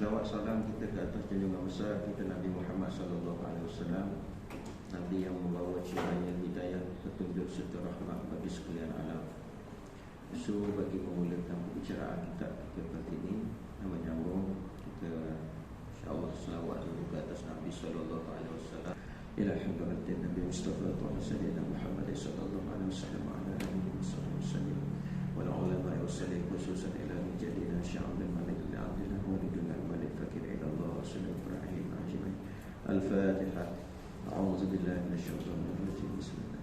Selawat salam kita ke atas junjungan besar kita Nabi Muhammad sallallahu alaihi wasallam, Nabi yang membawa cahaya hidayah, petunjuk serta rahmat bagi sekalian alam. So bagi memulakan pembicaraan kita pagi ini, menyambung kita insya-Allah selawat dulu ke atas Nabi sallallahu alaihi wasallam. Ila hadratin Nabi Mustafa Sayyidina Muhammad sallallahu alaihi wasallam wa ala alihi wasallam. Wal ulama yusalli khususan ila jadina sya'ab al-malik al-'abdina wa liduna al-malik fakir ila Allah sallallahu alaihi wasallam. Al-Fatihah. A'udzu billahi minasyaitonir rajim. Bismillah.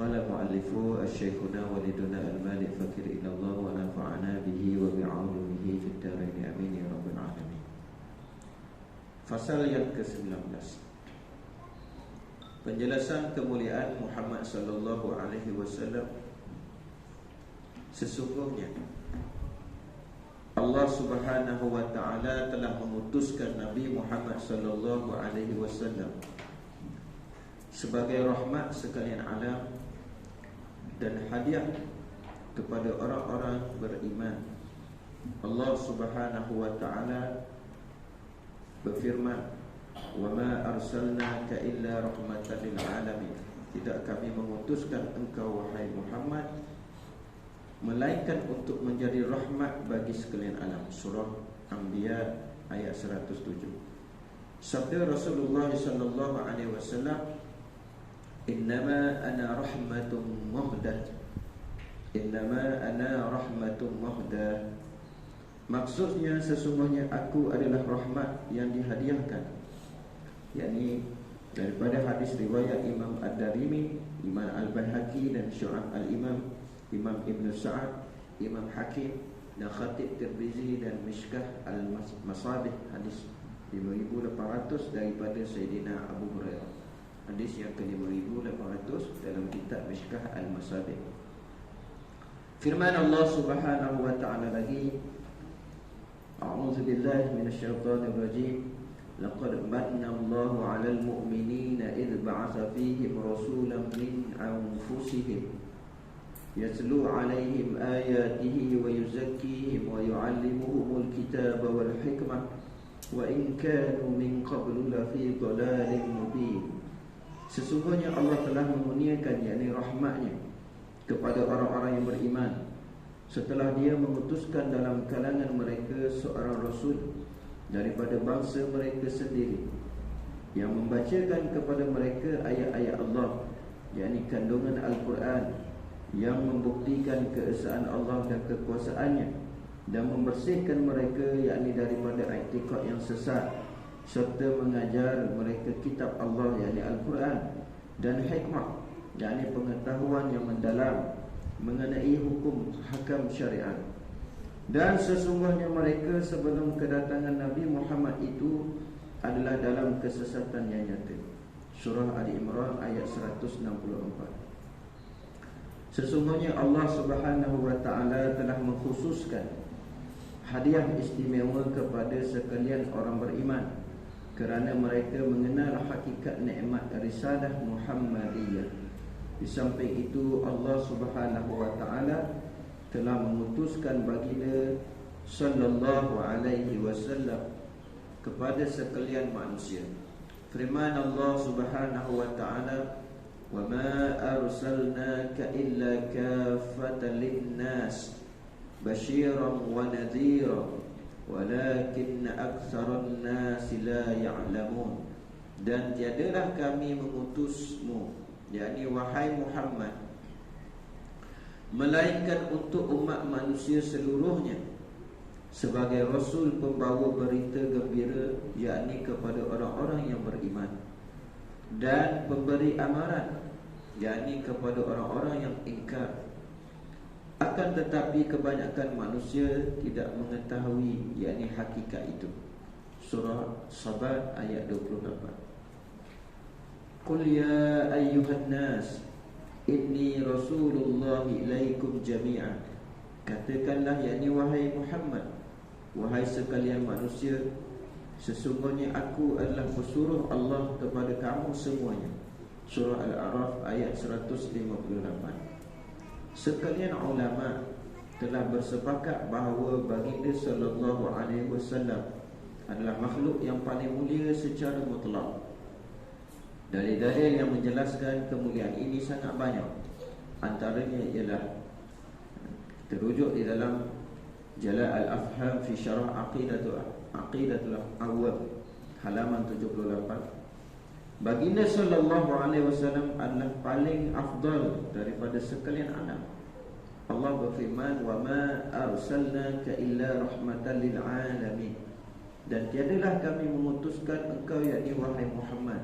Qala mu'allifu asy-syekhuna waliduna al-malik fakir ila Allah wa nafa'ana bihi wa bi'ulumihi fid dharain amin ya rabbal alamin. Fasal yang ke-19. Penjelasan kemuliaan Muhammad sallallahu alaihi wasallam. Sesungguhnya Allah Subhanahu wa taala telah memutuskan Nabi Muhammad sallallahu alaihi wasallam sebagai rahmat sekalian alam dan hadiah kepada orang-orang beriman. Allah Subhanahu wa taala berfirman, "Wa ma arsalnaka illa rahmatan lil alamin." Tidak kami mengutuskan engkau wahai Muhammad melainkan untuk menjadi rahmat bagi sekalian alam. Surah Anbiya ayat 107. Sabda Rasulullah sallallahu alaihi wasallam, "Innama ana rahmatun muhdah." Innama ana rahmatun muhdah. Maksudnya sesungguhnya aku adalah rahmat yang dihadiahkan. yakni daripada hadis riwayat Imam Ad-Darimi, Imam Al-Baihaqi dan Syu'ab Al-Imam, Imam Ibn Sa'ad, Imam Hakim dan Khatib Tirmizi dan Mishkah Al-Masabih, hadis 5800 daripada Sayyidina Abu Hurairah. Hadis yang ke-5800 dalam kitab Mishkah Al-Masabih. Firman Allah Subhanahu wa ta'ala lagi, A'udzu billahi minasyaitonir rajim. Laqad manna Allahu 'alal mu'minina idh ba'atha fihim rasulan min anfusihim yatlu 'alaihim ayatihi wa yuzakkihim wa yu'allimuhumul kitaba wal hikmah wa in kanu min qablu lafi dhalalin mubin. Sesungguhnya Allah telah mengurniakan, yakni rahmatnya, kepada orang-orang yang beriman setelah dia mengutuskan dalam kalangan mereka seorang rasul daripada bangsa mereka sendiri yang membacakan kepada mereka ayat-ayat Allah, yakni kandungan Al-Quran, yang membuktikan keesaan Allah dan kekuasaannya dan membersihkan mereka, yakni daripada i'tiqad yang sesat, serta mengajar mereka kitab Allah, yakni Al-Quran, dan hikmah, yakni pengetahuan yang mendalam mengenai hukum hakam syariat. Dan sesungguhnya mereka sebelum kedatangan Nabi Muhammad itu adalah dalam kesesatan yang nyata. Surah Ali Imran ayat 164. Sesungguhnya Allah Subhanahu wa ta'ala telah mengkhususkan hadiah istimewa kepada sekalian orang beriman kerana mereka mengenal hakikat nikmat risalah Muhammadiyah. Di samping itu Allah Subhanahu wa ta'ala telah mengutuskan baginda sallallahu alaihi wasallam kepada sekalian manusia. Firman Allah Subhanahu wa ta'ala, "Wa ma arsalnaka illa kaffatan lin-nas basyiran wa nadhiran walakinna aktsaran nas la ya'lamun." Dan tiadalah kami mengutusmu, yakni wahai Muhammad, melainkan untuk umat manusia seluruhnya sebagai rasul pembawa berita gembira, yakni kepada orang-orang yang beriman, dan pemberi amaran, yakni kepada orang-orang yang ingkar. Akan tetapi kebanyakan manusia tidak mengetahui, yakni hakikat itu. Surah Sabat ayat 28. Qul ya ayyuhan nas inni Rasulullah ilaikum jami'an. Katakanlah, yakni wahai Muhammad, wahai sekalian manusia, sesungguhnya aku adalah pesuruh Allah kepada kamu semuanya. Surah Al-A'raf ayat 158. Sekalian ulama telah bersepakat bahawa baginda sallallahu alaihi wasallam adalah makhluk yang paling mulia secara mutlak. Dalil-dalil yang menjelaskan kemuliaan ini sangat banyak. Antaranya ialah terujuk di dalam Jala' al-Afham fi Syarah Aqidatul Awwam halaman 78. Baginda sallallahu alaihi wasallam adalah paling afdal daripada sekalian alam. Allah berfirman, "Wa ma arsalnaka illa rahmatan lil alamin." Dan tiadalah kami mengutuskan engkau, yakni wahai Muhammad,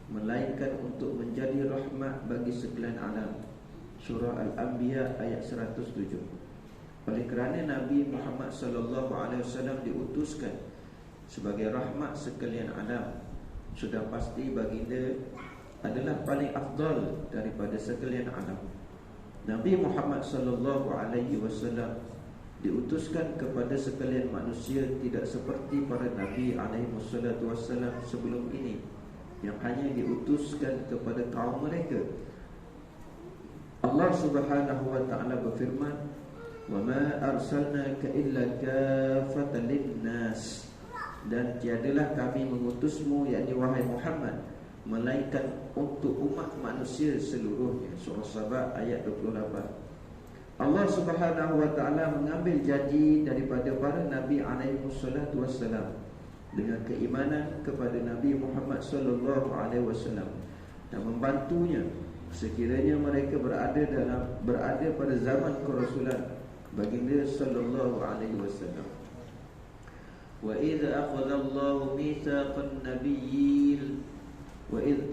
melainkan untuk menjadi rahmat bagi sekalian alam. Surah Al-Anbiya ayat 107. Oleh kerana Nabi Muhammad sallallahu alaihi wasallam diutuskan sebagai rahmat sekalian alam, sudah pasti baginda adalah paling afdal daripada sekalian alam. Nabi Muhammad sallallahu alaihi wasallam diutuskan kepada sekalian manusia, tidak seperti para nabi alaihi wasallam sebelum ini yang hanya diutuskan kepada kaum mereka. Allah Subhanahu wa taala berfirman, "Wa ma arsalnaka illa kaffatan lin-nas." Dan tiadalah kami mengutusmu, yakni wahai Muhammad, melainkan untuk umat manusia seluruhnya. Surah Sabah ayat 28. Allah Subhanahu wa taala mengambil janji daripada para nabi alaihi wasallam dengan keimanan kepada Nabi Muhammad sallallahu alaihi wasallam dan membantunya sekiranya mereka berada pada zaman kerasulan baginda sallallahu alaihi wasallam. Wa idz akhadha Allahu mitsaqan nabiyyin wa idz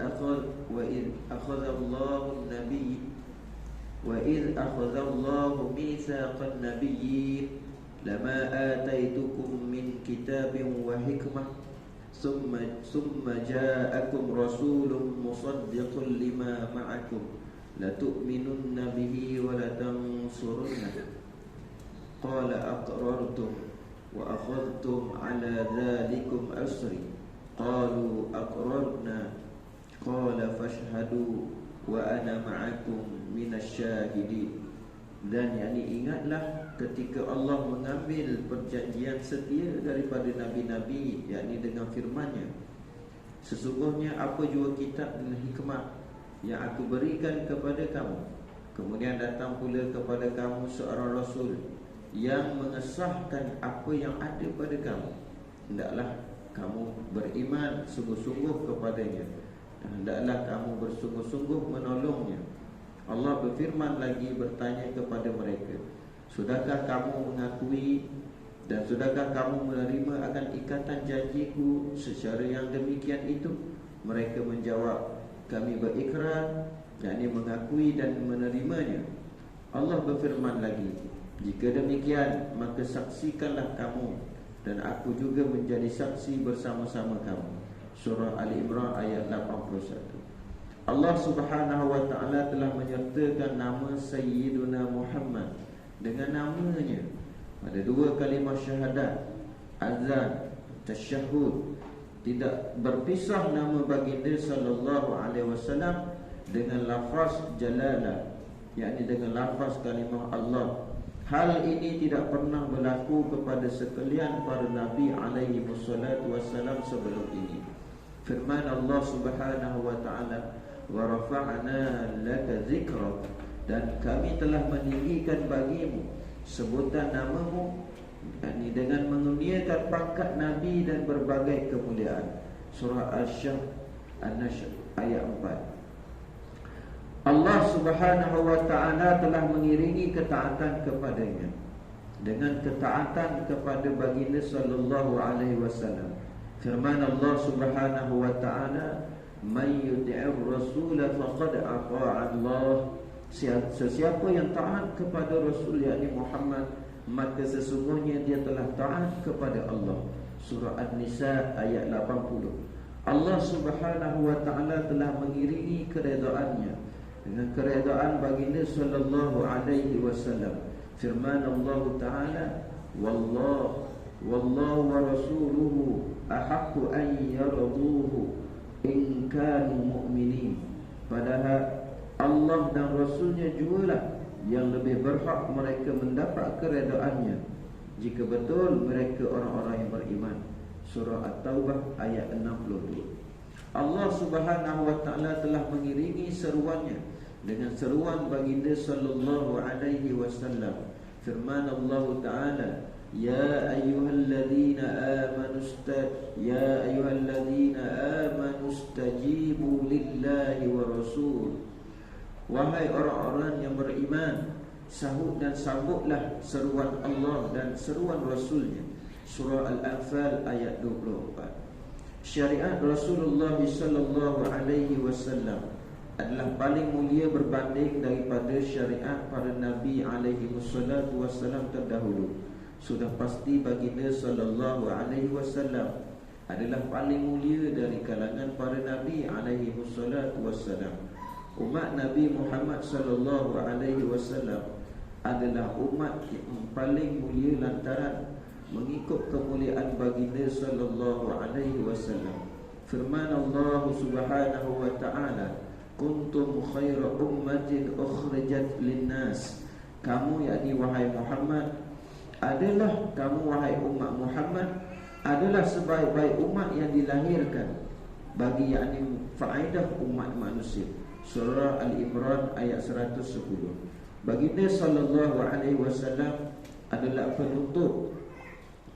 akhadha Allahu mitsaqan nabiyyin lama ataitukum min kitabin wa hikmah summa ja'akum rasulun musaddiqun lima ma'akum latu'minunna bihi wa latansurunna qala aqrartum wa akhadhtum ala dhalikum asri qalu aqrarna qala fashhadu wa ana ma'akum minasyahidin. Dan yakni ingatlah ketika Allah mengambil perjanjian setia daripada nabi-nabi, yakni dengan firman-Nya, sesungguhnya apa jua kitab dan hikmah yang aku berikan kepada kamu, kemudian datang pula kepada kamu seorang rasul yang mengesahkan apa yang ada pada kamu, hendaklah kamu beriman sungguh-sungguh kepadanya dan hendaklah kamu bersungguh-sungguh menolongnya. Allah berfirman lagi, bertanya kepada mereka, sudahkah kamu mengakui dan sudahkah kamu menerima akan ikatan janjiku secara yang demikian itu? Mereka menjawab, kami berikrar, yakni mengakui dan menerimanya. Allah berfirman lagi, jika demikian maka saksikanlah kamu dan aku juga menjadi saksi bersama-sama kamu. Surah Ali Imran ayat 81. Allah Subhanahu wa taala telah menyertakan nama Sayyiduna Muhammad dengan namanya pada dua kalimah syahadat, azan, tasyahud. Tidak berpisah nama baginda sallallahu alaihi wasallam dengan lafaz jalalah, yakni dengan lafaz kalimah Allah. Hal ini tidak pernah berlaku kepada sekalian para nabi alaihi wasallam sebelum ini. Firman Allah Subhanahu wa taala, wa rafa'na laka dzikrak, dan kami telah meninggikan bagimu sebutan namamu, yakni dengan menguniakan pangkat nabi dan berbagai kemuliaan. Surah An-Nashr ayat 4. Allah Subhanahu wa ta'ala telah mengiringi ketaatan kepadanya dengan ketaatan kepada baginda sallallahu alaihi wasallam. Firman Allah Subhanahu wa ta'ala, man yuti'ir rasul faqad ata'a Allah. Sesiapa yang taat kepada Rasul yakni Muhammad, maka sesungguhnya dia telah taat kepada Allah. Surah An-Nisa ayat 80. Allah Subhanahu wa ta'ala telah mengiringi keredaannya dengan keredaan baginda sallallahu alaihi wasallam. Firman Allah Ta'ala, wallahu wa rasuluhu ahaqqu an yarduhu in kanu mu'minin. Padahal Allah dan Rasulnya jugalah yang lebih berhak mereka mendapat keredaannya jika betul mereka orang-orang yang beriman. Surah At-Taubah ayat 62. Allah Subhanahu wa Ta'ala telah mengiringi seruannya dengan seruan baginda sallallahu alaihi wasallam. Firman Allah Ta'ala, Ya ayyuhalladzina amanu stajibu lillahi wa rasul. Wahai orang-orang yang beriman, sahut dan sambutlah seruan Allah dan seruan Rasulnya. Surah Al-Anfal ayat 24. Syariat Rasulullah sallallahu alaihi wasallam adalah paling mulia berbanding daripada syariat para nabi alaihi wassalatu wassalam terdahulu. Sudah pasti baginda sallallahu alaihi wasallam adalah paling mulia dari kalangan para nabi alaihi wassalatu wassalam. Umat Nabi Muhammad sallallahu alaihi wasallam adalah umat yang paling mulia lantaran mengikut kemuliaan baginda sallallahu alaihi wasallam. Firman Allah Subhanahu wa Ta'ala, kuntum khaira ummatin ukhrijat linnas. Kamu, yakni wahai Muhammad, adalah kamu wahai umat Muhammad adalah sebaik-baik umat yang dilahirkan bagi yakni faedah umat manusia. Surah Al-Imran ayat 110. Baginda sallallahu alaihi wasallam adalah penutup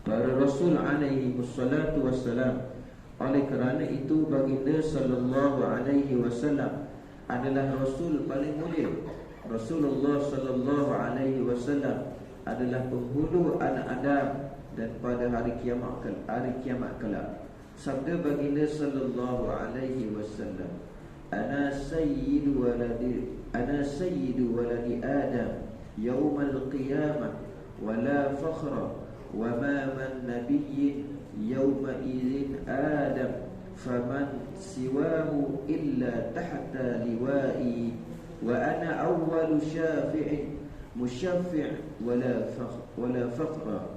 para rasul alaihi wassalatu wassalam. Oleh kerana itu baginda sallallahu alaihi wasallam adalah rasul paling mulia. Rasulullah sallallahu alaihi wasallam adalah penghulu anak Adam dan pada hari kiamat kelak. Sabda baginda sallallahu alaihi wasallam, Ana sayyidu waladi Adam yawmal qiyamah wa la fakhra wa ma man nabiyyin yawma idzin Adam faman siwahu illa tahta liwa'i wa ana awwalu syafi'in musyaffi' wala fakhra.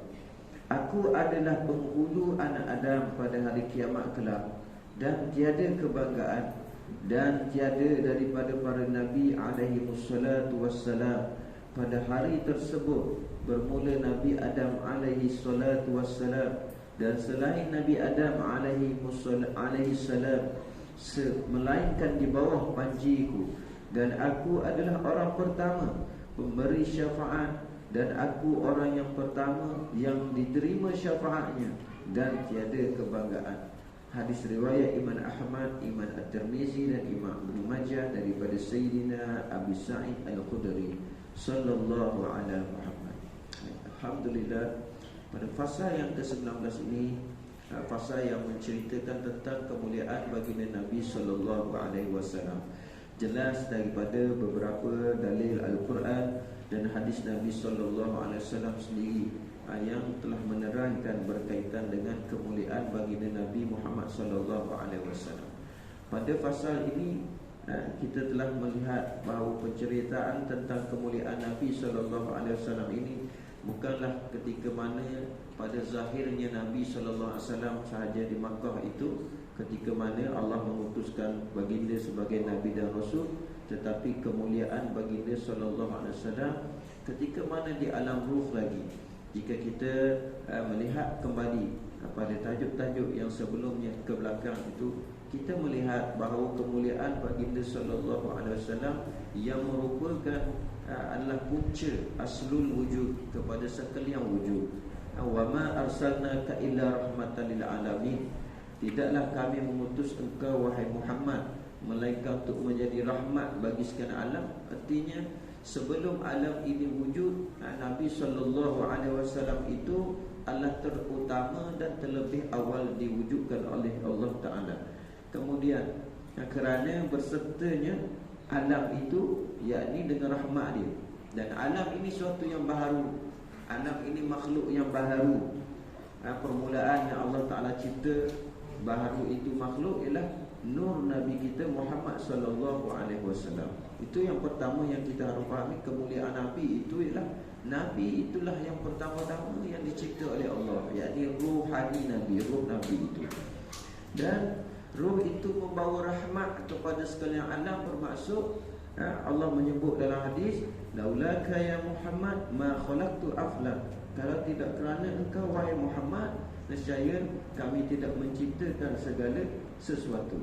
Aku adalah penghulu anak Adam pada hari kiamat kelak, dan tiada kebanggaan dan tiada daripada para nabi alaihi wassalatu wassalam pada hari tersebut bermula Nabi Adam alaihi salatu wassalam dan selain Nabi Adam alaihi salam, melainkan di bawah panjiku. Dan aku adalah orang pertama pemberi syafaat, dan aku orang yang pertama yang diterima syafaatnya, dan tiada kebanggaan. Hadis riwayat Imam Ahmad, Imam At-Tirmizi dan Imam Ibn Majah daripada Sayyidina Abi Sa'id Al-Khudri sallallahu alaihi Muhammad. Alhamdulillah, pada fasa yang ke-19 ini, fasa yang menceritakan tentang kemuliaan baginda Nabi sallallahu alaihi wasallam. Jelas daripada beberapa dalil Al-Quran dan hadis Nabi sallallahu alaihi wasallam sendiri yang telah menerangkan berkaitan dengan kemuliaan baginda Nabi Muhammad sallallahu alaihi wasallam. Pada fasal ini kita telah melihat bahawa penceritaan tentang kemuliaan Nabi sallallahu alaihi wasallam ini bukanlah ketika mana pada zahirnya Nabi sallallahu alaihi wasallam sahaja di Makkah itu, ketika mana Allah mengutuskan baginda sebagai nabi dan rasul, tetapi kemuliaan baginda sallallahu alaihi wasallam ketika mana di alam ruh lagi. Jika kita melihat kembali pada tajuk-tajuk yang sebelumnya ke belakang itu, kita melihat bahawa kemuliaan baginda sallallahu alaihi wasallam yang merupakan adalah punca aslul wujud kepada sekalian wujud. Wa ma arsalnaka illa rahmatan lil alamin. Tidaklah kami mengutus engkau wahai Muhammad melainkan untuk menjadi rahmat bagi sekalian alam. Artinya sebelum alam ini wujud, Nabi sallallahu alaihi wasallam itu adalah terutama dan terlebih awal diwujudkan oleh Allah Taala. Kemudian kerana bersertanya alam itu, yakni dengan rahmat dia, dan alam ini suatu yang baharu, alam ini makhluk yang baharu. Permulaan yang Allah Taala cipta baharu itu makhluk ialah nur Nabi kita Muhammad sallallahu alaihi wasallam. Itu yang pertama yang kita harus fahami. Kemuliaan Nabi itu ialah Nabi itulah yang pertama-tama yang dicipta oleh Allah, yakni ruhani Nabi, ruh Nabi itu. Dan ruh itu membawa rahmat kepada sekalian alam, bermaksud Allah menyebut dalam hadis, laulaka ya Muhammad ma khalaqtu aflak. Kalau tidak kerana engkau wahai Muhammad, nescaya kami tidak menciptakan segala sesuatu.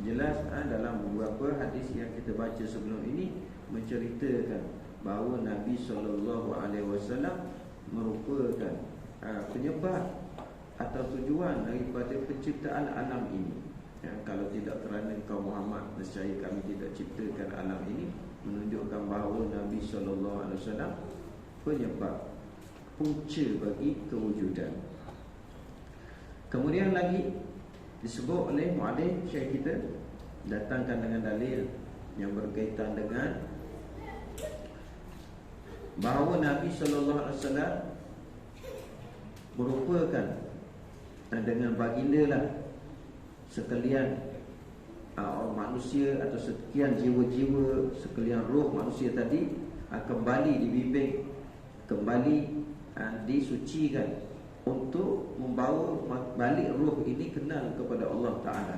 Jelas dalam beberapa hadis yang kita baca sebelum ini menceritakan bahawa Nabi SAW merupakan penyebab atau tujuan daripada penciptaan alam ini. Kalau tidak kerana engkau Muhammad, nescaya kami tidak ciptakan alam ini, menunjukkan bahawa Nabi SAW penyebab, punca bagi kewujudan. Kemudian lagi disebut oleh muallif syekh kita, datangkan dengan dalil yang berkaitan dengan bahawa Nabi SAW merupakan dengan baginda lah sekalian manusia atau sekian jiwa-jiwa, sekalian roh manusia tadi kembali dibimbing, kembali disucikan untuk membawa balik roh ini kenal kepada Allah Ta'ala.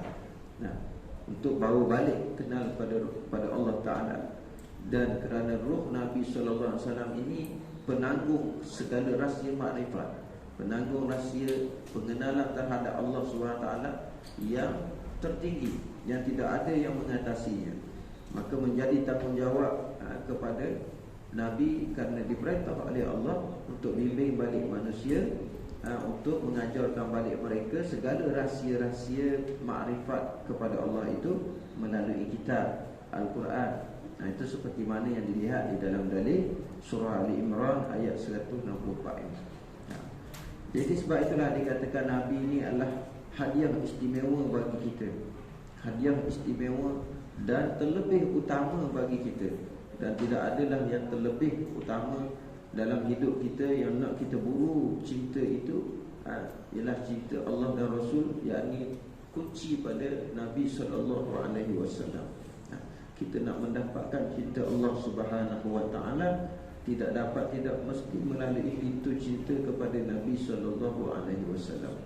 Untuk bawa balik kenal kepada Allah Ta'ala. Dan kerana roh Nabi SAW ini penanggung segala rahsia makrifat, penanggung rahsia pengenalan terhadap Allah SWT yang tertinggi, yang tidak ada yang mengatasinya. Maka menjadi tanggungjawab kepada Nabi kerana diperintah oleh Allah untuk bimbing balik manusia, untuk mengajarkan balik mereka segala rahsia-rahsia makrifat kepada Allah itu melalui kitab Al-Quran. Itu seperti mana yang dilihat di dalam dalil surah Ali Imran ayat 164 ini. Jadi sebab itulah dikatakan Nabi ini adalah hadiah istimewa bagi kita, hadiah istimewa dan terlebih utama bagi kita. Dan tidak adalah yang terlebih utama dalam hidup kita yang nak kita buru cinta itu ialah cinta Allah dan Rasul, yakni kunci pada Nabi SAW. Kita nak mendapatkan cinta Allah Subhanahu Wa Taala, tidak mesti melalui pintu cinta kepada Nabi SAW.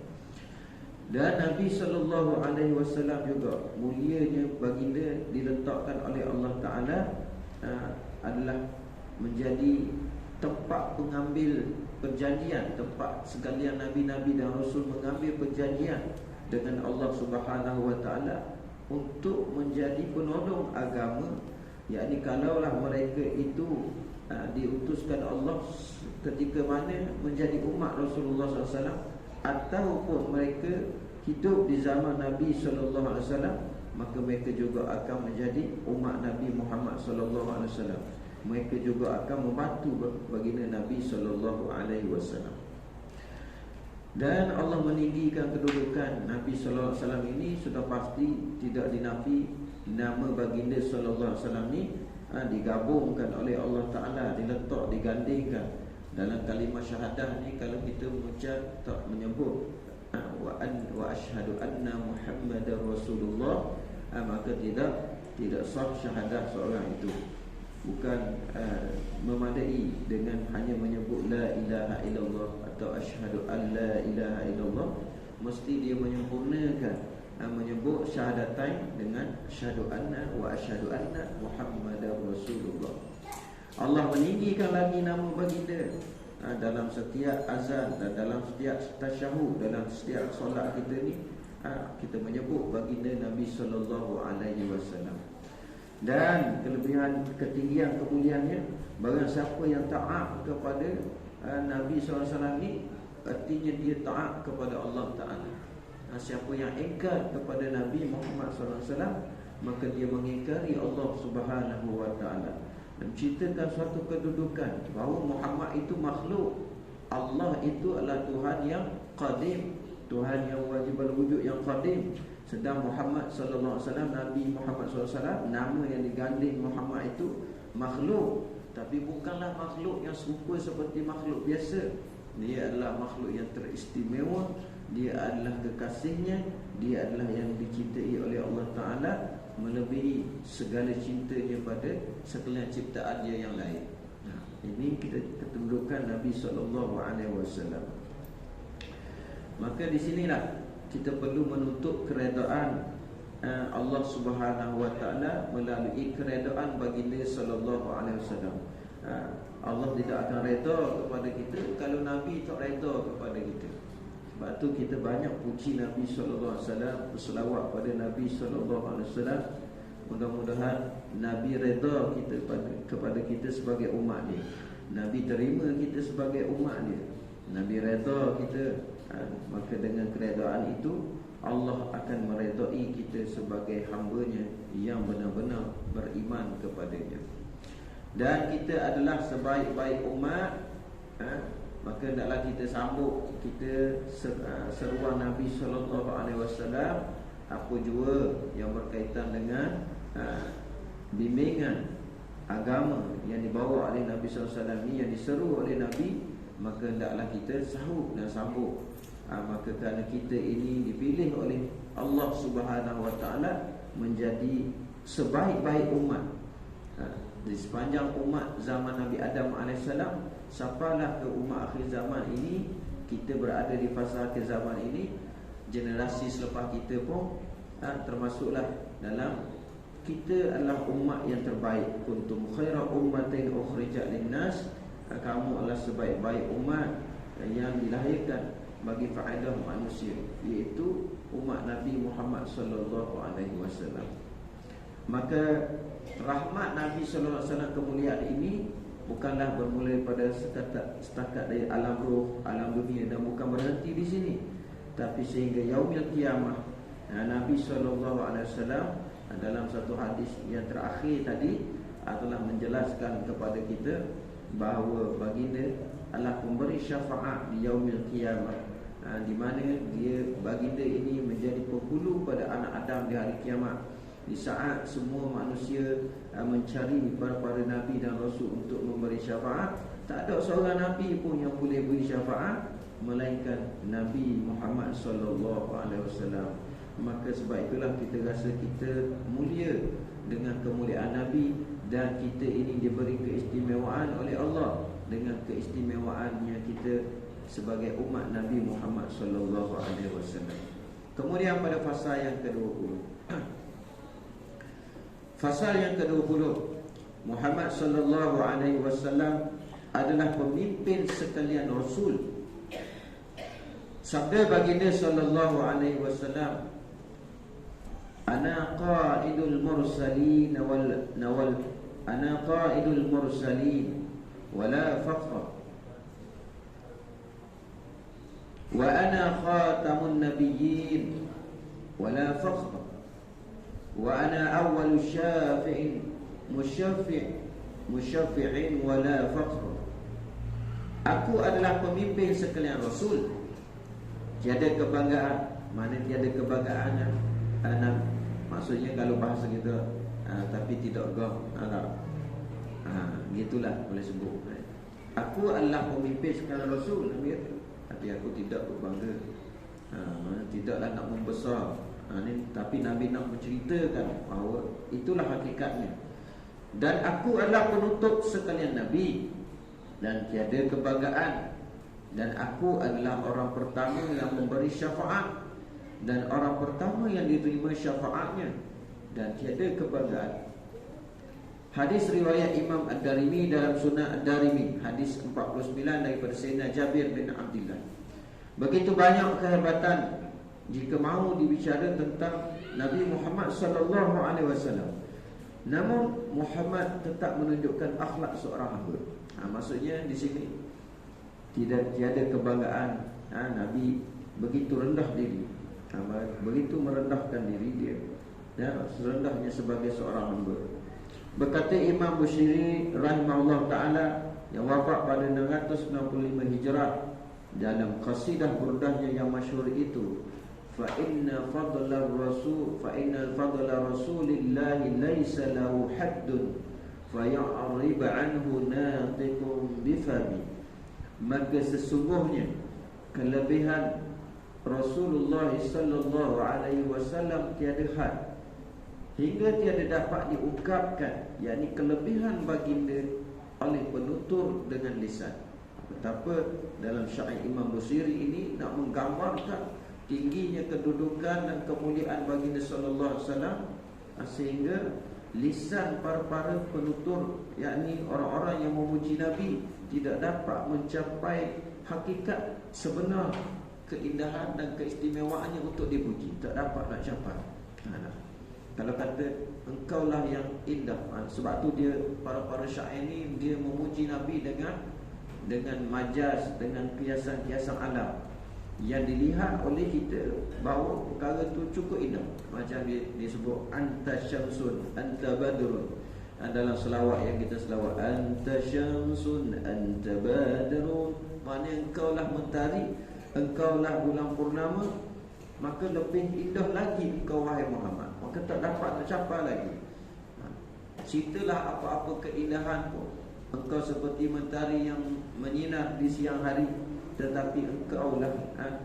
Dan Nabi SAW juga mulianya baginda diletakkan oleh Allah Ta'ala adalah menjadi tempat pengambil perjanjian, tempat sekalian Nabi-Nabi dan Rasul mengambil perjanjian dengan Allah Subhanahu Wa Ta'ala untuk menjadi penolong agama. Yakni kalaulah mereka itu diutuskan Allah ketika mana menjadi umat Rasulullah SAW, ataupun mereka hidup di zaman Nabi SAW, maka mereka juga akan menjadi umat Nabi Muhammad SAW. Mereka juga akan membantu baginda Nabi SAW. Dan Allah meninggikan kedudukan Nabi SAW ini sudah pasti tidak dinafi. Nama baginda SAW ni digabungkan oleh Allah Ta'ala, diletak, digandingkan dalam kalimah syahadah ni. Kalau kita mengucap tak menyebut wa asyhadu anna Muhammadar Rasulullah, maka tidak sah syahadah seorang itu. Bukan memadai dengan hanya menyebut la ilaha illallah atau asyhadu an la ilaha illallah. Mesti dia menyempurnakan menyebut syahadatain dengan asyhadu anna wa asyhadu anna Muhammadar Rasulullah. Allah meninggikan lagi nama baginda dalam setiap azan dan dalam setiap tasyahud, dalam setiap solat kita ni, kita menyebut baginda Nabi SAW. Dan kelebihan, ketinggian, kemuliaannya, barang siapa yang taat kepada Nabi SAW ni, artinya dia taat kepada Allah Ta'ala. Siapa yang ingkar kepada Nabi Muhammad SAW, maka dia mengingkari Allah Subhanahu Wa Ta'ala. Dan menceritakan suatu kedudukan bahawa Muhammad itu makhluk, Allah itu adalah Tuhan yang qadim, Tuhan yang wajib al-wujud, yang qadim. Sedang Muhammad SAW, Nabi Muhammad SAW, nama yang diganding Muhammad itu makhluk. Tapi bukanlah makhluk yang serupa seperti makhluk biasa. Dia adalah makhluk yang teristimewa. Dia adalah kekasihnya. Dia adalah yang dicintai oleh Allah Ta'ala. melebihi segala cintanya pada sekalian ciptaan dia yang lain. Ini kita kedudukan Nabi SAW. Maka di sinilah kita perlu menuntut keredaan Allah Subhanahu Wa Taala melalui keredaan baginda sallallahu alaihi wasallam. Allah tidak akan redha kepada kita kalau Nabi tak redha kepada kita. Sebab tu kita banyak puji Nabi sallallahu alaihi wasallam, berselawat pada Nabi sallallahu alaihi wasallam. Mudah-mudahan Nabi redha kita kepada kita sebagai umat dia. Nabi terima kita sebagai umat dia. Nabi redha kita, maka dengan keredaan itu Allah akan meredai kita sebagai hamba-Nya yang benar-benar beriman kepada-Nya. Dan kita adalah sebaik-baik umat, maka hendaklah kita sambut, kita seruan Nabi sallallahu alaihi wasallam apa jua yang berkaitan dengan bimbingan agama yang dibawa oleh Nabi sallallahu alaihi wasallam ni, yang diseru oleh Nabi, maka hendaklah kita sahut dan sambut. Maka kerana kita ini dipilih oleh Allah Subhanahu Wa Taala menjadi sebaik-baik umat di sepanjang umat zaman Nabi Adam AS, sampailah ke umat akhir zaman ini. Kita berada di fasa akhir zaman ini, generasi selepas kita pun termasuklah dalam, kita adalah umat yang terbaik. Kuntum khaira ummatin ukhrijat linnas, kamu adalah sebaik-baik umat yang dilahirkan bagi faedah manusia, iaitu umat Nabi Muhammad sallallahu alaihi wasallam. Maka rahmat Nabi sallallahu alaihi wasallam, kemuliaan ini bukanlah bermula pada setakat dari alam roh, alam dunia, dan bukan berhenti di sini, tapi sehingga yaumil qiyamah. Nabi sallallahu alaihi wasallam dalam satu hadis yang terakhir tadi adalah menjelaskan kepada kita bahawa baginda adalah pemberi syafaat di yaumil qiyamah, di mana dia, baginda ini menjadi penghulu pada anak Adam di hari kiamat. Di saat semua manusia mencari para nabi dan rasul untuk memberi syafaat, tak ada seorang nabi pun yang boleh beri syafaat melainkan Nabi Muhammad sallallahu alaihi wasallam. Maka sebab itulah kita rasa kita mulia dengan kemuliaan Nabi, dan kita ini diberi keistimewaan oleh Allah dengan keistimewaannya kita sebagai umat Nabi Muhammad sallallahu alaihi wasallam. Kemudian pada fasa yang ke-20, fasa yang ke-20, Muhammad sallallahu alaihi wasallam adalah pemimpin sekalian rasul. Sabda baginda sallallahu alaihi wasallam, ana qaidul mursalin ana qaidul mursalin wala faqr, wa ana khatamun nabiyyin wala faqr, wa ana awwalu syafi'in musyaffi'in wala faqr. Aku adalah pemimpin sekalian rasul. Tiada kebanggaan. Mana tiada kebanggaan? Maksudnya kalau bahasa kita tapi tidak gam, gitulah boleh sebut. Aku adalah pemimpin sekalian rasul, Nabi kata, tapi aku tidak berbangga. Tidaklah nak membesar. Tapi Nabi nak menceritakan bahawa itulah hakikatnya. Dan aku adalah penutup sekalian Nabi, dan tiada kebanggaan. Dan aku adalah orang pertama yang memberi syafaat, dan orang pertama yang diterima syafaatnya, dan tiada kebanggaan. Hadis riwayat Imam Ad-Darimi dalam Sunan Ad-Darimi, hadis 49 daripada Sayyidina Jabir bin Abdullah. Begitu banyak kehebatan jika mahu dibicara tentang Nabi Muhammad sallallahu alaihi wasallam. Namun Muhammad tetap menunjukkan akhlak seorang hamba. Maksudnya di sini tiada kebanggaan. Nabi begitu rendah diri, begitu merendahkan diri dia, serendahnya sebagai seorang hamba. Berkata Imam Busiri rahimahullah ta'ala, yang wafat pada 695 Hijrah, dalam qasidah burdahnya yang masyhur itu, fa inna fadla rasulillahi laysa lahu haddun fa ya'rib anhu natiqun bifami. Maka sesungguhnya kelebihan Rasulullah sallallahu alaihi wasallam tiada had. hingga tiada dapat diungkapkan, yakni kelebihan baginda oleh penutur dengan lisan. Betapa dalam syair Imam Busiri ini nak menggambarkan tingginya kedudukan dan kemuliaan baginda sallallahu alaihi wasallam, sehingga lisan para penutur, yakni orang-orang yang memuji Nabi, tidak dapat mencapai hakikat sebenar keindahan dan keistimewaannya untuk dipuji. Tak dapat nak capai. Kalau kata engkaulah yang indah, sebab tu dia para syair ni dia memuji Nabi dengan majaz, dengan kiasan-kiasan alam yang dilihat oleh kita bahawa perkara tu cukup indah. Macam dia sebut anta syamsun anta badrun, dalam selawat yang kita selawat anta syamsun anta badrun, maknanya engkaulah mentari, engkaulah bulan purnama, maka lebih indah lagi engkau wahai Muhammad, maka tak dapat tercapai lagi. Ceritalah apa-apa keindahan pun, engkau seperti mentari yang menyinar di siang hari, tetapi engkaulah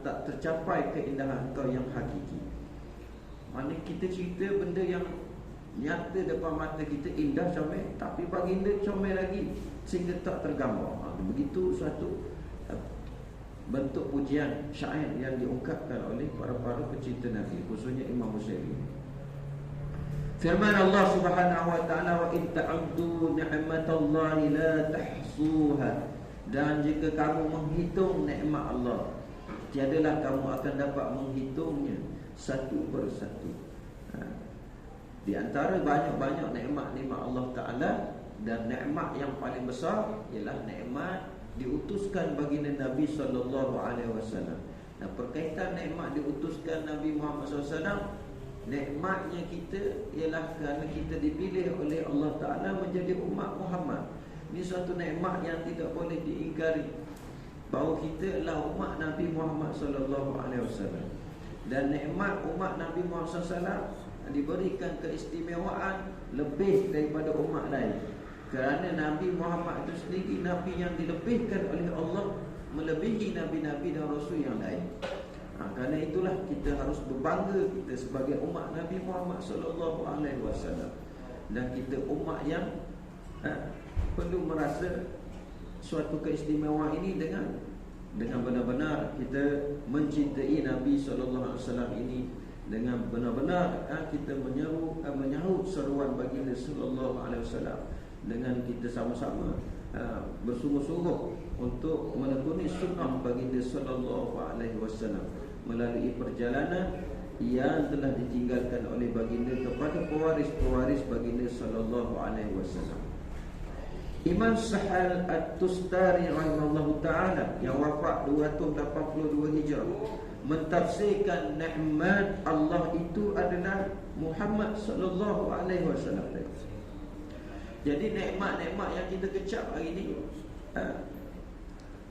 tak tercapai keindahan engkau yang hakiki. Maknanya kita cerita benda yang nyata depan mata kita indah, comel, tapi baginda comel lagi sehingga tak tergambar. Begitu suatu bentuk pujian syair yang diungkapkan oleh para pecinta Nabi, khususnya Imam Busiri. Firman Allah Subhanahu wa taala, wa in ta'uddu ni'matallahi la tahsuha, dan jika kamu menghitung nikmat Allah, tiadalah kamu akan dapat menghitungnya satu persatu. Di antara banyak-banyak nikmat-nikmat Allah Taala, dan nikmat yang paling besar ialah nikmat diutuskan baginda Nabi sallallahu alaihi wasallam. Nah, berkaitan nikmat diutuskan Nabi Muhammad SAW, nikmatnya kita ialah kerana kita dipilih oleh Allah Taala menjadi umat Muhammad. Ini suatu nikmat yang tidak boleh diingkari, bahawa kita adalah umat Nabi Muhammad sallallahu alaihi wasallam. Dan nikmat umat Nabi Muhammad SAW diberikan keistimewaan lebih daripada umat lain, kerana Nabi Muhammad itu sendiri Nabi yang dilebihkan oleh Allah, melebihi Nabi-Nabi dan Rasul yang lain. Kerana itulah kita harus berbangga kita sebagai umat Nabi Muhammad sallallahu alaihi wasallam, dan kita umat yang perlu merasa suatu keistimewaan ini dengan benar-benar kita mencintai Nabi sallallahu alaihi wasallam ini, dengan benar-benar kita menyahut seruan baginda sallallahu alaihi wasallam, dengan kita sama-sama bersungguh-sungguh untuk menekuni sunnah baginda sallallahu alaihi wasallam melalui perjalanan yang telah ditinggalkan oleh baginda kepada pewaris-pewaris baginda sallallahu alaihi wasallam. Imam Sahal At-Tustari rahimahullahu ta'ala yang wafat 282 Hijrah mentafsirkan nikmat Allah itu adalah Muhammad sallallahu alaihi wasallam. Jadi nikmat-nikmat yang kita kecap hari ini,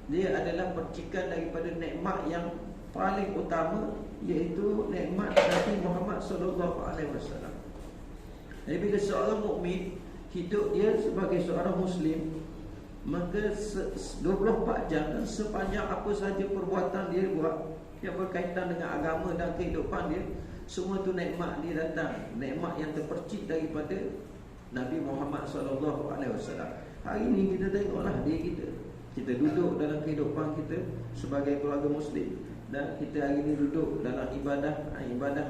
dia adalah percikan daripada nikmat yang paling utama, iaitu nikmat Nabi Muhammad sallallahu alaihi wasallam. Jadi bila seorang mukmin hidup dia sebagai seorang Muslim, maka 24 jam dan sepanjang apa sahaja perbuatan dia buat yang berkaitan dengan agama dan kehidupan dia, semua tu nikmat dia datang, nikmat yang terpercik daripada Nabi Muhammad sallallahu alaihi wasallam. Hari ini kita tengoklah diri kita duduk dalam kehidupan kita sebagai keluarga Muslim, dan kita hari ini duduk dalam ibadah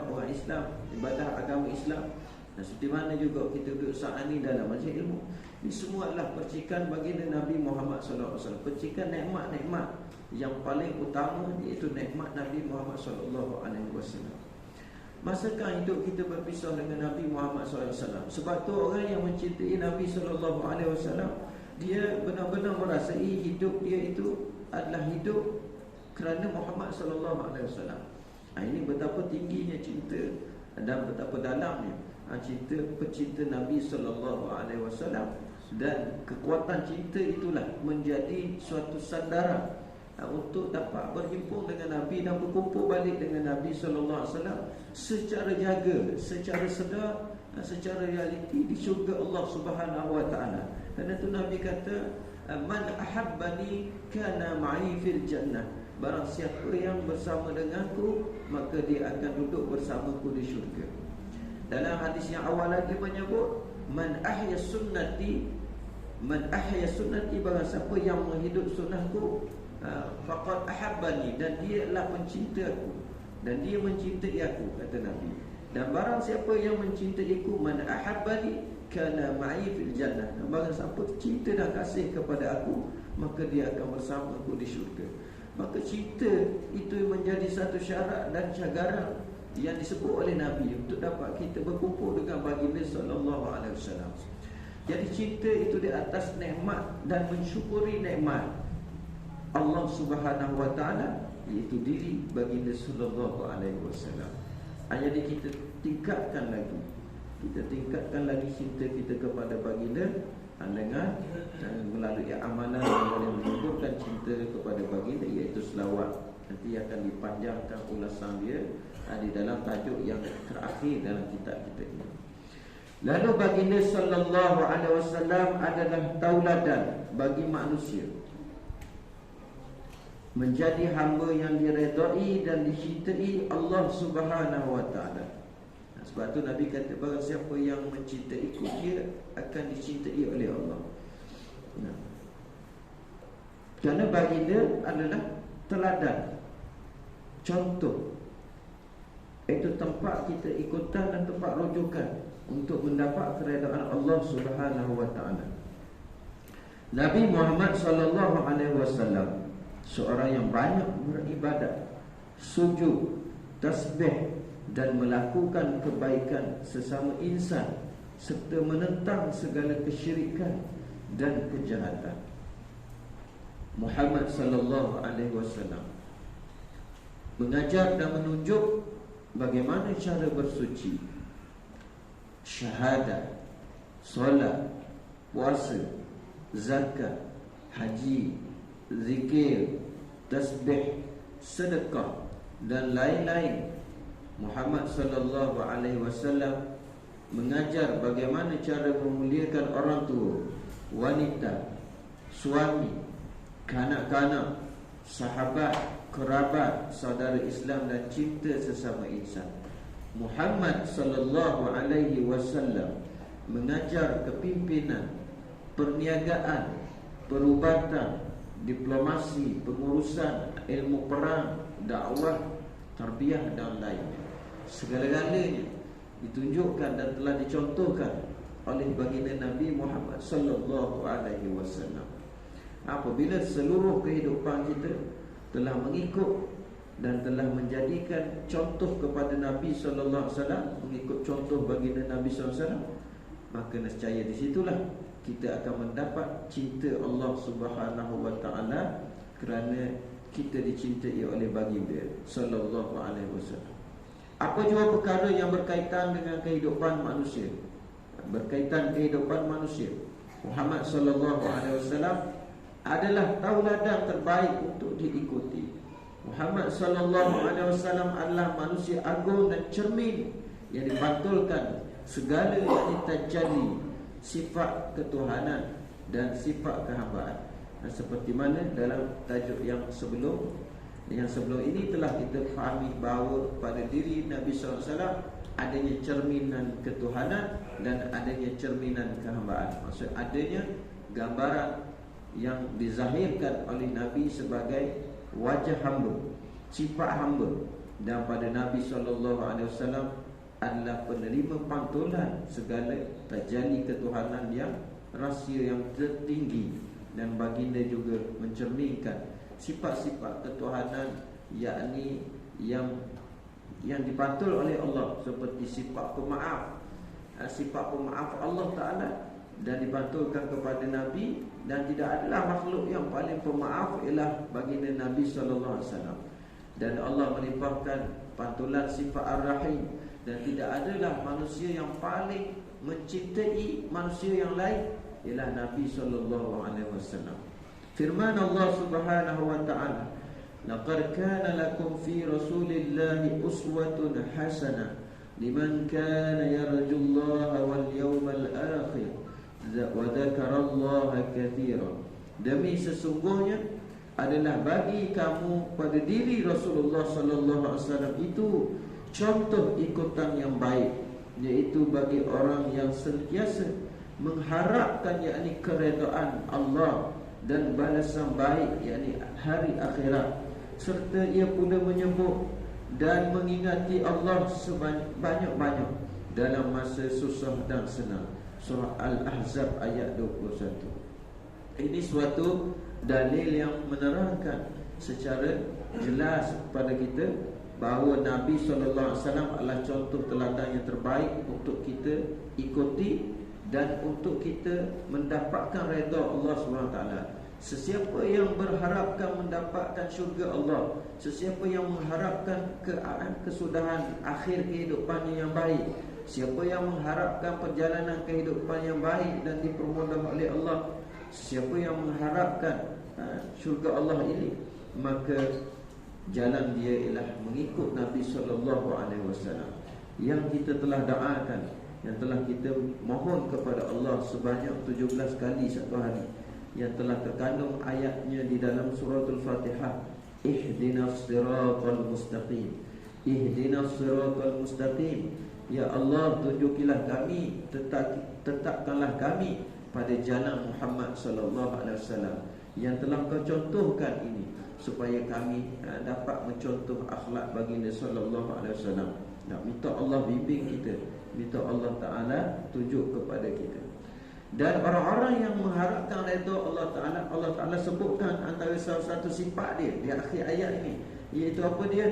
orang Islam, ibadah agama Islam. Dan seperti mana juga kita duduk saat ini dalam majlis ilmu. Ini semua adalah percikan baginda Nabi Muhammad sallallahu alaihi wasallam, percikan nikmat-nikmat yang paling utama, iaitu nikmat Nabi Muhammad sallallahu alaihi wasallam. Masakah hidup kita berpisah dengan Nabi Muhammad sallallahu alaihi wasallam? Sebab tu orang yang mencintai Nabi sallallahu alaihi wasallam, dia benar-benar merasai hidup dia itu adalah hidup kerana Muhammad sallallahu alaihi wasallam. Ini betapa tingginya cinta dan betapa dalamnya cinta pecinta Nabi sallallahu alaihi wasallam, dan kekuatan cinta itulah menjadi suatu sandaran untuk dapat berhimpun dengan Nabi dan berkumpul balik dengan Nabi sallallahu alaihi wasallam secara jaga, secara sedar, secara realiti di syurga Allah Subhanahu wa taala. Karena itu Nabi kata, man ahabbani kana ma'i fil jannah. Barang siapa yang bersama denganku, maka dia akan duduk bersamaku di syurga. Dalam hadis yang awal lagi menyebut man ahya sunnati barang siapa yang menghidup sunnahku faqad ahabbani, dan dia adalah pencinta aku dan dia mencintai aku, kata Nabi. Dan barang siapa yang mencintaiku, man ahabbani kana ma'i fil jannah, dan barang siapa cinta dan kasih kepada aku, maka dia akan bersama aku di syurga. Maka cinta itu menjadi satu syarat dan cagaran yang disebut oleh Nabi untuk dapat kita berkumpul dengan baginda sallallahu alaihi wasallam. Jadi cinta itu di atas nikmat dan mensyukuri nikmat Allah Subhanahu wa taala, iaitu diri baginda sallallahu alaihi wasallam. Jadi kita tingkatkan lagi cinta kita kepada baginda dengan melalui amalan yang boleh menunjukkan cinta kepada baginda, iaitu selawat. Nanti akan dipanjangkan ulasan dia di dalam tajuk yang terakhir dalam kitab kita ini. Lalu baginda sallallahu alaihi wasallam adalah tauladan bagi manusia, menjadi hamba yang diredai dan dicintai Allah Subhanahu wa taala. Sebab tu Nabi kata barang siapa yang mencintaiku, dia akan dicintai oleh Allah. Kerana baginda adalah teladan, contoh. Itu tempat kita ikutan dan tempat rujukan untuk mendapat keredaan Allah Subhanahu wa taala. Nabi Muhammad sallallahu alaihi wasallam seorang yang banyak beribadat, sujud, tasbih dan melakukan kebaikan sesama insan, serta menentang segala kesyirikan dan kejahatan. Muhammad sallallahu alaihi wasallam mengajar dan menunjuk bagaimana cara bersuci, syahadah, solat, puasa, zakat, haji, zikir, tasbih, sedekah dan lain-lain. Muhammad sallallahu alaihi wasallam mengajar bagaimana cara memuliakan orang tua, wanita, suami, kanak-kanak, sahabat, kerabat, saudara Islam dan cinta sesama insan. Muhammad sallallahu alaihi wasallam mengajar kepimpinan, perniagaan, perubatan, diplomasi, pengurusan, ilmu perang, dakwah, tarbiyah dan lainnya. Segala-galanya ditunjukkan dan telah dicontohkan oleh baginda Nabi Muhammad sallallahu alaihi wasallam. Apabila seluruh kehidupan kita telah mengikut dan telah menjadikan contoh kepada Nabi sallallahu alaihi wasallam, mengikut contoh baginda Nabi sallallahu alaihi wasallam, maka nescaya di situlah kita akan mendapat cinta Allah Subhanahu wa taala, kerana kita dicintai oleh baginda sallallahu alaihi wasallam. Apa jua perkara yang berkaitan dengan kehidupan manusia, Muhammad sallallahu alaihi wasallam adalah tauladan terbaik untuk diikuti. Muhammad sallallahu alaihi wasallam adalah manusia agung dan cermin yang dipantulkan segala yang ditajalli sifat ketuhanan dan sifat kehambaan. Dan seperti mana dalam tajuk yang sebelum ini telah kita fahami bahawa pada diri Nabi SAW adanya cerminan ketuhanan dan adanya cerminan kehambaan. Maksud adanya gambaran yang dizahirkan oleh Nabi sebagai wajah hamba, sifat hamba, dan pada Nabi SAW adalah penerima pantulan segala tajalli ketuhanan yang rahsia yang tertinggi, dan baginda juga mencerminkan sifat-sifat ketuhanan, yakni yang dipantul oleh Allah, seperti sifat pemaaf, Allah Ta'ala, dan dipantulkan kepada Nabi. Dan tidak adalah makhluk yang paling pemaaf ialah baginda Nabi SAW. Dan Allah melimpahkan pantulan sifat Ar-Rahim, dan tidak adalah manusia yang paling mencintai manusia yang lain ialah Nabi SAW. Firman Allah Subhanahu wa ta'ala, laqad kana lakum fi rasulillahi uswatun hasanah liman kana yarjullaha wal yawmal akhir wa dzakarallaha katsiran. Demi sesungguhnya adalah bagi kamu pada diri Rasulullah sallallahu alaihi wasallam itu contoh ikutan yang baik iaitu bagi orang yang sentiasa mengharapkan yakni keredaan Allah dan balasan baik yakni hari akhirat, serta ia pula menyebut dan mengingati Allah sebanyak-banyak dalam masa susah dan senang. Surah Al-Ahzab ayat 21. Ini suatu dalil yang menerangkan secara jelas kepada kita bahawa Nabi SAW adalah contoh teladan yang terbaik untuk kita ikuti dan untuk kita mendapatkan redha Allah SWT. Sesiapa yang berharapkan mendapatkan syurga Allah, sesiapa yang mengharapkan kesudahan akhir kehidupannya yang baik, siapa yang mengharapkan perjalanan kehidupan yang baik dan dipermudah oleh Allah, siapa yang mengharapkan syurga Allah ini, maka jalan dia ialah mengikut Nabi SAW yang kita telah doakan, yang telah kita mohon kepada Allah sebanyak 17 kali satu hari, yang telah terkandung ayatnya di dalam suratul Fatihah. Ihdinas siratal mustaqim, ihdinas siratal mustaqim. Ya Allah, tunjukilah kami, tetapkanlah kami pada jalan Muhammad sallallahu alaihi wasallam yang telah kau contohkan ini, supaya kami dapat mencontoh akhlak baginda sallallahu alaihi wasallam. Nak minta Allah bimbing kita, minta Allah Ta'ala tunjuk kepada kita. Dan orang-orang yang mengharapkan redha Allah Ta'ala, Allah Ta'ala sebutkan antara salah satu sifat dia di akhir ayat ini, iaitu apa dia?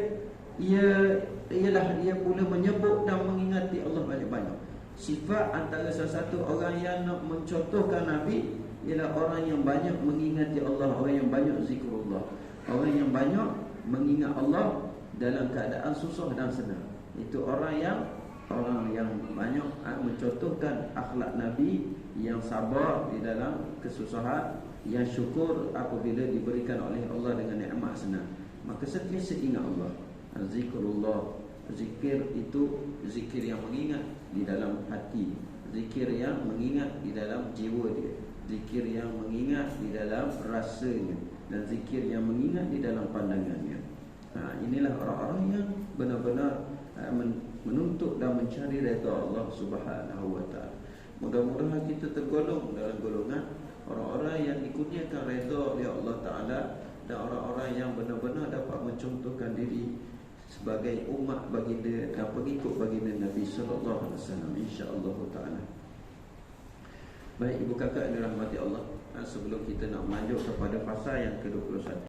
Ialah dia pula menyebut dan mengingati Allah banyak-banyak. Sifat antara salah satu orang yang nak mencontohkan Nabi ialah orang yang banyak mengingati Allah, orang yang banyak zikrullah, orang yang banyak mengingat Allah dalam keadaan susah dan senang. Itu orang yang banyak mencontohkan akhlak Nabi, yang sabar di dalam kesusahan, yang syukur apabila diberikan oleh Allah dengan nikmat senang. Maka sentiasa ingat Allah. Zikrullah, zikir itu zikir yang mengingat di dalam hati, zikir yang mengingat di dalam jiwa dia, zikir yang mengingat di dalam rasanya, dan zikir yang mengingat di dalam pandangannya. Inilah orang-orang yang benar-benar menuntut dan mencari redha Allah Subhanahu wa taala. Mudah-mudahan kita tergolong dalam golongan orang-orang yang dikurniakan redha oleh Allah Ta'ala, dan orang-orang yang benar-benar dapat mencontohkan diri sebagai umat baginda dan pengikut baginda Nabi sallallahu alaihi wasallam, insya-Allah taala. Baik ibu kakak yang dirahmati Allah, sebelum kita nak melanjut kepada pasal yang ke-21,